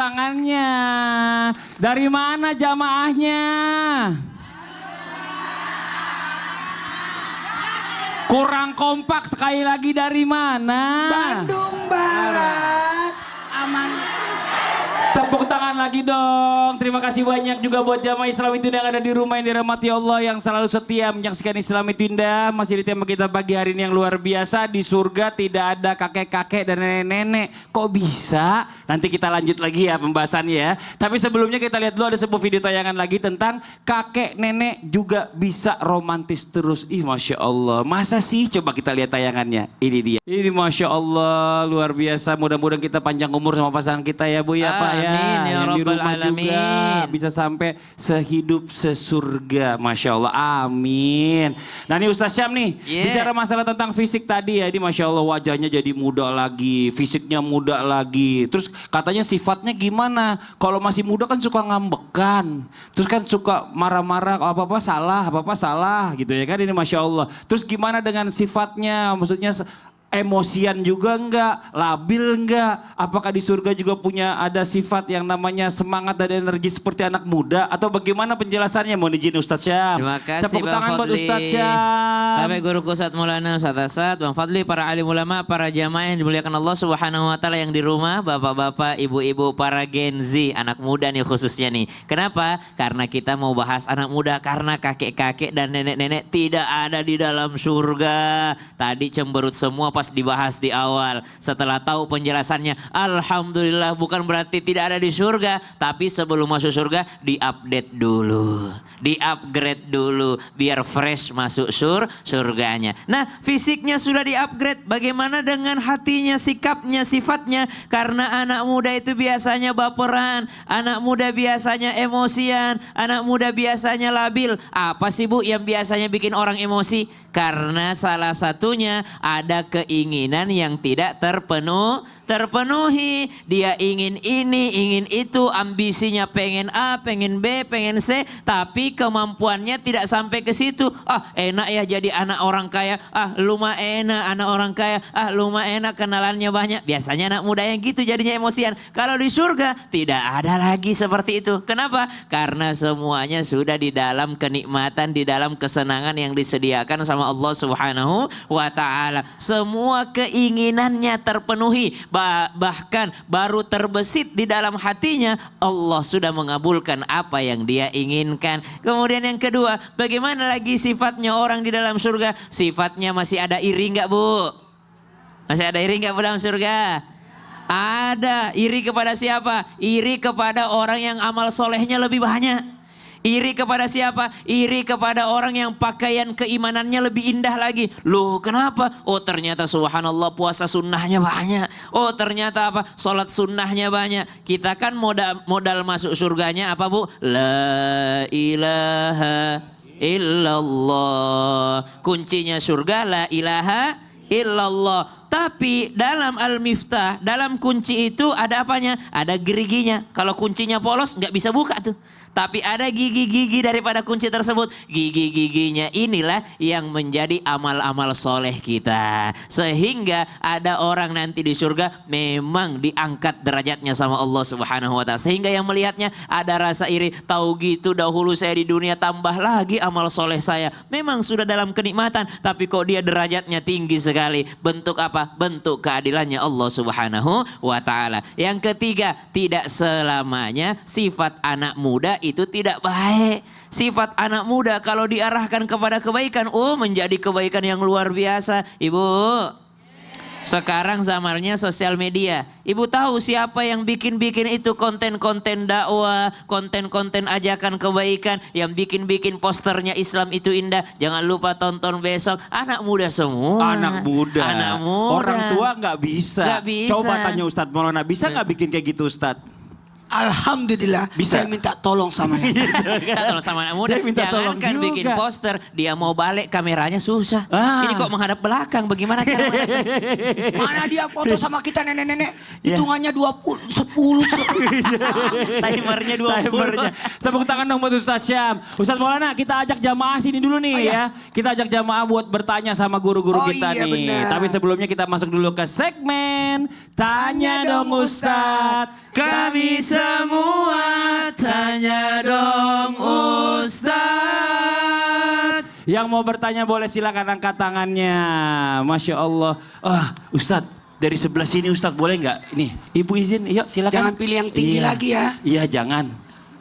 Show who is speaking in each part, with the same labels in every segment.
Speaker 1: tangannya. Dari mana jamaahnya? Kurang kompak, sekali lagi dari mana?
Speaker 2: Bandung Barat. Aman.
Speaker 1: Tepuk tangan lagi dong. Terima kasih banyak juga buat jamaah Islam itu yang ada di rumah yang dirahmati Allah, yang selalu setia menyaksikan Islam itu indah. Masih di tema kita pagi hari ini yang luar biasa. Di surga tidak ada kakek-kakek dan nenek-nenek. Kok bisa? Nanti kita lanjut lagi ya pembahasannya ya. Tapi sebelumnya kita lihat dulu ada sebuah video tayangan lagi tentang kakek nenek juga bisa romantis terus. Ih Masya Allah. Masa sih? Coba kita lihat tayangannya. Ini dia. Ini Masya Allah luar biasa. Mudah-mudahan kita panjang umur sama pasangan kita ya Bu ya Pak ya.
Speaker 3: Amin ya
Speaker 1: Yang di
Speaker 3: Rabbal
Speaker 1: rumah
Speaker 3: Alamin.
Speaker 1: juga bisa sampai sehidup sesurga. Masya Allah, amin. Nah ini Ustaz Syam nih, bicara masalah tentang fisik tadi ya. Ini Masya Allah wajahnya jadi muda lagi, fisiknya muda lagi. Terus katanya sifatnya gimana? Kalau masih muda kan suka ngambekan. Terus kan suka marah-marah, apa-apa salah gitu ya kan. Ini Masya Allah. Terus gimana dengan sifatnya? Maksudnya emosian juga enggak, labil enggak, apakah di surga juga punya ada sifat yang namanya semangat dan energi seperti anak muda atau bagaimana penjelasannya? Mohon izin Ustaz Syam.
Speaker 3: Terima kasih
Speaker 1: Tepuk
Speaker 3: Bang
Speaker 1: tangan buat
Speaker 3: Fadli.
Speaker 1: Ustaz Syam.
Speaker 3: Sampai guruku Ustaz Maulana Ustaz Asad, Bang Fadli, para alim ulama, para jamaah yang dimuliakan Allah Subhanahu wa taala yang di rumah, bapak-bapak, ibu-ibu, para Gen Z, anak muda nih khususnya nih. Kenapa? Karena kita mau bahas anak muda karena kakek-kakek dan nenek-nenek tidak ada di dalam surga. Tadi cemberut semua pas dibahas di awal. Setelah tahu penjelasannya, alhamdulillah bukan berarti tidak ada di surga, tapi sebelum masuk surga di-update dulu, di-upgrade dulu biar fresh masuk surganya. Nah, fisiknya sudah di-upgrade, bagaimana dengan hatinya, sikapnya, sifatnya? Karena anak muda itu biasanya baperan, anak muda biasanya emosian, anak muda biasanya labil. Apa sih Bu yang biasanya bikin orang emosi? Karena salah satunya ada keinginan yang tidak terpenuhi. Dia ingin ini, ingin itu, ambisinya pengen A, pengen B, pengen C, tapi kemampuannya tidak sampai ke situ. Ah, enak ya jadi anak orang kaya. Ah, lu mah enak anak orang kaya. Ah, lu mah enak kenalannya banyak. Biasanya anak muda yang gitu jadinya emosian. Kalau di surga tidak ada lagi seperti itu. Kenapa? Karena semuanya sudah di dalam kenikmatan, di dalam kesenangan yang disediakan sama Allah Subhanahu wa taala. Semua keinginannya terpenuhi, bahkan baru terbesit di dalam hatinya, Allah sudah mengabulkan apa yang dia inginkan. Kemudian yang kedua, bagaimana lagi sifatnya orang di dalam surga? Sifatnya masih ada iri enggak Bu? Masih ada iri enggak Bu dalam surga? Ada. Iri kepada siapa? Iri kepada orang yang amal solehnya lebih banyak. Iri kepada siapa? Iri kepada orang yang pakaian keimanannya lebih indah lagi. Loh kenapa? Oh ternyata subhanallah puasa sunnahnya banyak. Oh ternyata apa? Sholat sunnahnya banyak. Kita kan modal masuk surganya apa Bu? La ilaha illallah. Kuncinya surga la ilaha illallah. Tapi dalam Al-Miftah, dalam kunci itu ada apanya? Ada geriginya. Kalau kuncinya polos nggak bisa buka tuh. Tapi ada gigi-gigi daripada kunci tersebut. Gigi-giginya inilah yang menjadi amal-amal soleh kita. Sehingga ada orang nanti di surga memang diangkat derajatnya sama Allah Subhanahu wa taala. Sehingga yang melihatnya ada rasa iri. Tahu gitu dahulu saya di dunia tambah lagi amal soleh saya. Memang sudah dalam kenikmatan. Tapi kok dia derajatnya tinggi sekali. Bentuk apa? Bentuk keadilannya Allah Subhanahu wa taala. Yang ketiga, tidak selamanya sifat anak muda itu tidak baik. Sifat anak muda kalau diarahkan kepada kebaikan, oh menjadi kebaikan yang luar biasa. Ibu, sekarang zamannya sosial media. Ibu tahu siapa yang bikin-bikin itu konten-konten dakwah, konten-konten ajakan kebaikan, yang bikin-bikin posternya Islam itu indah. Jangan lupa tonton besok. Anak muda semua.
Speaker 1: Anak muda.
Speaker 3: Anak muda.
Speaker 1: Orang tua nggak bisa.
Speaker 3: Nggak bisa.
Speaker 1: Coba tanya Ustadz Maulana, bisa nggak bikin kayak gitu Ustadz?
Speaker 2: Alhamdulillah
Speaker 1: Bisa.
Speaker 2: saya minta tolong sama yang
Speaker 3: Kita tolong sama anak muda.
Speaker 1: Dia minta tolong
Speaker 3: Jangan kan
Speaker 1: juga.
Speaker 3: bikin poster, dia mau balik kameranya susah.
Speaker 1: Ah.
Speaker 3: Ini kok menghadap belakang, bagaimana cara menghadap?
Speaker 2: mana dia foto sama kita nenek-nenek
Speaker 1: Ya.
Speaker 2: hitungannya 20 10
Speaker 3: Timernya 20.
Speaker 1: Timernya. Tepuk tangan dong buat Ustadz Syam. Ustadz Maulana, kita ajak jamaah sini dulu nih
Speaker 2: Oh, iya.
Speaker 1: ya. Kita ajak jamaah buat bertanya sama guru-guru
Speaker 2: Oh,
Speaker 1: kita
Speaker 2: iya,
Speaker 1: nih.
Speaker 2: benar.
Speaker 1: Tapi sebelumnya kita masuk dulu ke segmen Tanya Dong Ustadz. Kami Yang mau bertanya boleh silakan angkat tangannya. Masya Allah. Ustadz, dari sebelah sini Ustadz boleh nggak? Ini, Ibu izin, yuk silakan.
Speaker 2: Jangan pilih yang tinggi lagi ya.
Speaker 1: Iya, jangan.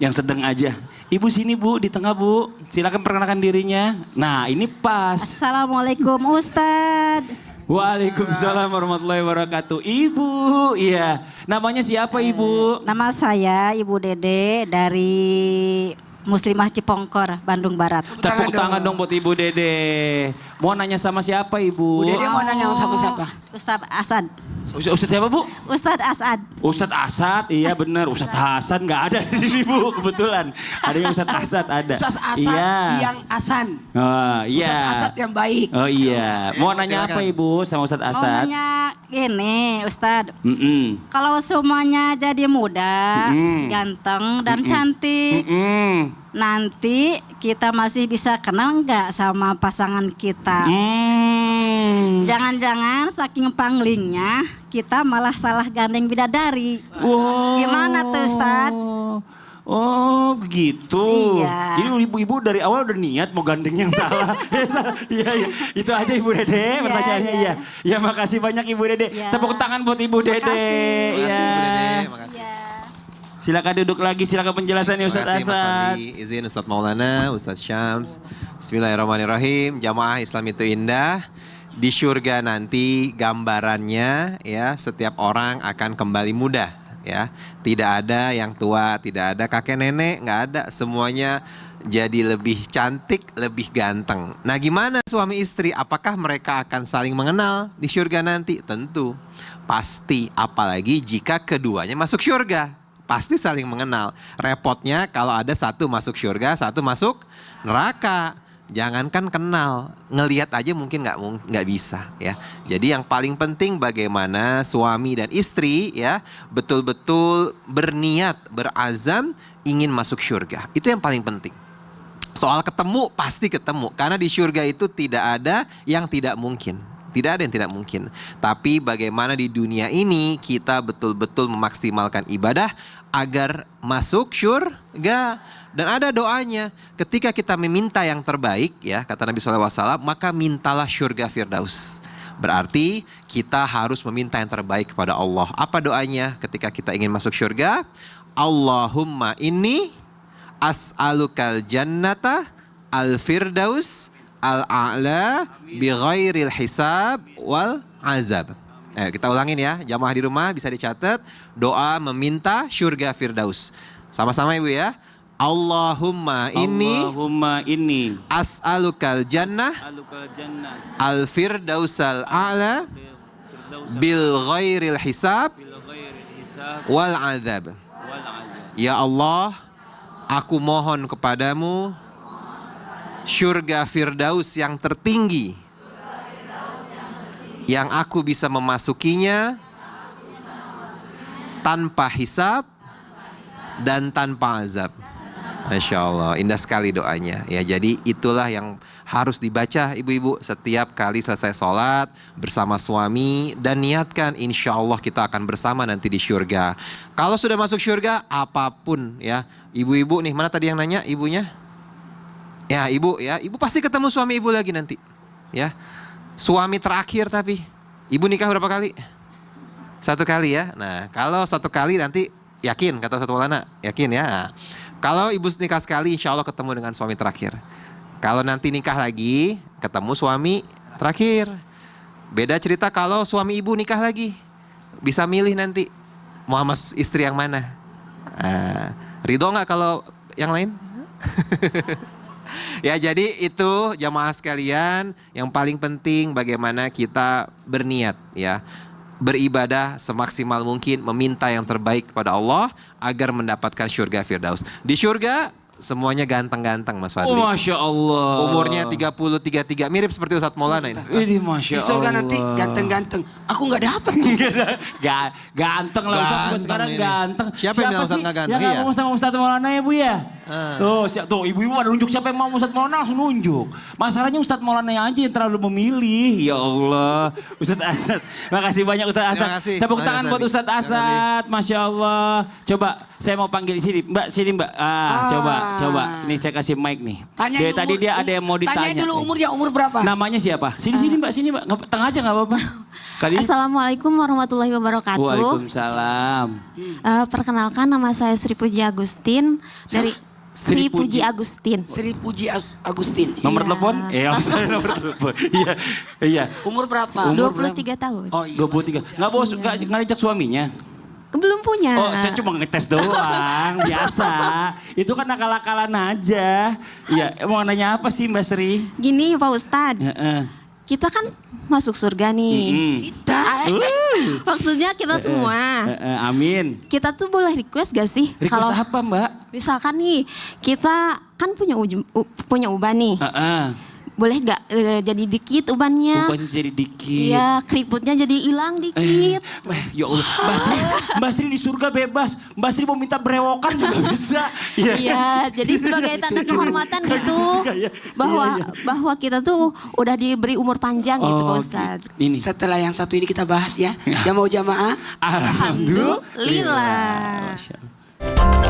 Speaker 1: Yang sedang aja. Ibu sini Bu, di tengah Bu. Silakan perkenalkan dirinya. Nah, ini pas.
Speaker 4: Assalamualaikum Ustadz.
Speaker 1: Waalaikumsalam warahmatullahi wabarakatuh. Ibu, iya. Namanya siapa Ibu?
Speaker 4: Nama saya Ibu Dede dari Muslimah Cipongkor, Bandung Barat.
Speaker 1: Tepuk tangan dong buat Ibu Dede. Mau nanya sama siapa Ibu?
Speaker 2: Bu Dede mau nanya sama siapa?
Speaker 4: Ustadz Asad.
Speaker 1: Ustadz siapa Bu?
Speaker 4: Ustadz Asad.
Speaker 1: Ustadz Asad, iya benar. Ustadz Hasan nggak ada di sini Bu, kebetulan. Adanya Ustadz Asad ada.
Speaker 2: Ustaz Asad
Speaker 1: Iya.
Speaker 2: yang Asan.
Speaker 1: Oh iya.
Speaker 2: Ustaz Asad yang baik.
Speaker 1: Oh iya. Mau nanya
Speaker 5: silakan.
Speaker 1: apa Ibu sama Ustadz
Speaker 4: Mau
Speaker 1: Asad?
Speaker 4: nanya gini Ustadz.
Speaker 1: Mm-mm.
Speaker 4: Kalau semuanya jadi muda,
Speaker 1: Mm-mm.
Speaker 4: ganteng dan cantik,
Speaker 1: Mm-mm.
Speaker 4: nanti kita masih bisa kenal nggak sama pasangan kita? Jangan-jangan saking panglingnya kita malah salah gandeng bidadari.
Speaker 1: Wow.
Speaker 4: Gimana tuh Ustadz?
Speaker 1: Oh begitu.
Speaker 4: Iya.
Speaker 1: Jadi ibu-ibu dari awal udah niat mau gandeng yang salah. Iya, iya. Itu aja Ibu Dede pertanyaannya.
Speaker 4: iya.
Speaker 1: Ya makasih banyak Ibu Dede.
Speaker 4: Iya.
Speaker 1: Tepuk tangan buat Ibu Dede.
Speaker 4: Makasih.
Speaker 5: Makasih
Speaker 1: Iya.
Speaker 5: Bu Dede, makasih.
Speaker 4: Ya.
Speaker 1: Silakan duduk lagi, silakan penjelasannya Ustadz
Speaker 5: Terima kasih Mas
Speaker 1: Asad.
Speaker 5: Fadli. Izin Ustadz Maulana, Ustadz Syams. Bismillahirrahmanirrahim. Jamaah Islam itu indah. Di surga nanti gambarannya ya setiap orang akan kembali muda ya. Tidak ada yang tua, tidak ada kakek nenek, nggak ada. Semuanya jadi lebih cantik, lebih ganteng. Nah gimana suami istri? Apakah mereka akan saling mengenal di surga nanti? Tentu. Pasti, apalagi jika keduanya masuk surga. Pasti saling mengenal. Repotnya kalau ada satu masuk surga, satu masuk neraka. Jangankan kenal, ngelihat aja mungkin nggak bisa ya. Jadi yang paling penting bagaimana suami dan istri ya betul-betul berniat, berazam ingin masuk surga. Itu yang paling penting. Soal ketemu pasti ketemu karena di surga itu tidak ada yang tidak mungkin. Tidak ada yang tidak mungkin. Tapi bagaimana di dunia ini kita betul-betul memaksimalkan ibadah agar masuk surga. Dan ada doanya. Ketika kita meminta yang terbaik ya, kata Nabi SAW, maka mintalah surga Firdaus. Berarti kita harus meminta yang terbaik kepada Allah. Apa doanya ketika kita ingin masuk surga? Allahumma inni as'alukal jannata al-firdaus al-a'la bi ghairil hisab wal azab. Ayo kita ulangin ya, jamaah di rumah bisa dicatat. Doa meminta surga Firdaus. Sama-sama Ibu ya. Allahumma inni as'alukal jannah al-firdausal a'la bil ghairil hisab wal azab. Ya Allah, aku mohon kepadamu surga Firdaus yang tertinggi yang aku bisa memasukinya tanpa hisab dan tanpa azab. Masya Allah, indah sekali doanya. Ya, jadi itulah yang harus dibaca ibu-ibu setiap kali selesai sholat bersama suami dan niatkan insya Allah kita akan bersama nanti di surga. Kalau sudah masuk surga, apapun ya, ibu-ibu nih, mana tadi yang nanya ibunya? Ya ibu pasti ketemu suami ibu lagi nanti. Ya, suami terakhir tapi ibu nikah berapa kali? 1 kali ya. Nah, kalau 1 kali nanti yakin kata Ustadz Maulana, yakin ya. Nah, kalau ibu nikah sekali insya Allah ketemu dengan suami terakhir. Kalau nanti nikah lagi ketemu suami terakhir. Beda cerita kalau suami ibu nikah lagi. Bisa milih nanti mau sama istri yang mana. Ridho gak kalau yang lain? Ya jadi itu jamaah sekalian yang paling penting bagaimana kita berniat ya. Beribadah semaksimal mungkin, meminta yang terbaik kepada Allah agar mendapatkan surga Firdaus. Di surga semuanya ganteng-ganteng Mas Fadli.
Speaker 1: Oh, Masya Allah.
Speaker 5: Umurnya 30-33, mirip seperti Ustadz Maulana ini.
Speaker 1: Ini Masya
Speaker 2: Di surga
Speaker 1: Allah.
Speaker 2: nanti ganteng-ganteng. Aku nggak dapet tuh.
Speaker 1: Ganteng lah Ustadz,
Speaker 5: Ganteng
Speaker 1: sekarang
Speaker 5: ini.
Speaker 1: ganteng.
Speaker 5: Siapa yang bilang Ustadz nggak ganteng?
Speaker 1: Yang
Speaker 5: Iya.
Speaker 1: ngomong sama Ustadz Maulana ya Bu ya? Tuh ibu-ibu ada nunjuk siapa yang mau Ustadz Maulana langsung nunjuk. Masalahnya Ustadz Maulana aja yang terlalu memilih. Ya Allah. Ustadz Asad. Makasih banyak Ustadz Asad.
Speaker 5: Terima kasih.
Speaker 1: Tepuk
Speaker 5: Mas
Speaker 1: tangan
Speaker 5: Asad.
Speaker 1: buat Ustadz
Speaker 5: Terima kasih.
Speaker 1: Asad. Masya Allah. Coba saya mau panggil sini, Mbak, sini Mbak. Coba. Ini saya kasih mic nih.
Speaker 2: Tanya
Speaker 1: Dari tadi dia ada yang mau ditanya.
Speaker 2: Tanyain dulu
Speaker 1: nih.
Speaker 2: umurnya, umur berapa?
Speaker 1: Namanya siapa? Sini Mbak, sini Mbak. Tengah aja nggak apa-apa. Kali ini.
Speaker 4: Assalamualaikum warahmatullahi wabarakatuh.
Speaker 1: Waalaikumsalam.
Speaker 4: Perkenalkan nama saya Sri Puji Agustin dari
Speaker 1: Sri
Speaker 4: Sri
Speaker 1: Puji.
Speaker 4: Puji Agustin.
Speaker 2: Sri Puji Agustin.
Speaker 1: Nomor
Speaker 4: Iya.
Speaker 1: telepon? Langsung nomor telepon. Iya.
Speaker 2: Umur berapa?
Speaker 1: Umur
Speaker 4: 23 tahun.
Speaker 2: Oh iya.
Speaker 1: 23. Nggak bos, nggak ngajak suaminya.
Speaker 4: Belum punya.
Speaker 1: Oh, saya cuma ngetes doang, biasa. Itu kan akal-akalan aja. Iya, mau nanya apa sih Mbak Sri?
Speaker 4: Gini Pak Ustadz,
Speaker 1: Heeh.
Speaker 4: kita kan masuk surga nih.
Speaker 2: Kita.
Speaker 4: Maksudnya kita semua.
Speaker 1: Amin.
Speaker 4: Kita tuh boleh request gak sih?
Speaker 1: Request apa Mbak?
Speaker 4: Misalkan nih, kita kan punya uban nih. Boleh gak jadi dikit ubannya?
Speaker 1: Bukan jadi dikit.
Speaker 4: Iya, keriputnya jadi hilang dikit.
Speaker 1: Ya Allah, Mbak Sri di surga bebas. Mbak Sri mau minta berewokan juga bisa.
Speaker 4: Iya, jadi sebagai tanda kehormatan gitu
Speaker 1: ya.
Speaker 4: bahwa kita tuh udah diberi umur panjang gitu Pak
Speaker 1: Oh,
Speaker 4: Ustadz.
Speaker 1: Ini.
Speaker 2: Setelah yang satu ini kita bahas ya. Jamaah.
Speaker 1: Alhamdulillah.
Speaker 4: Alhamdulillah.
Speaker 1: Masya Allah.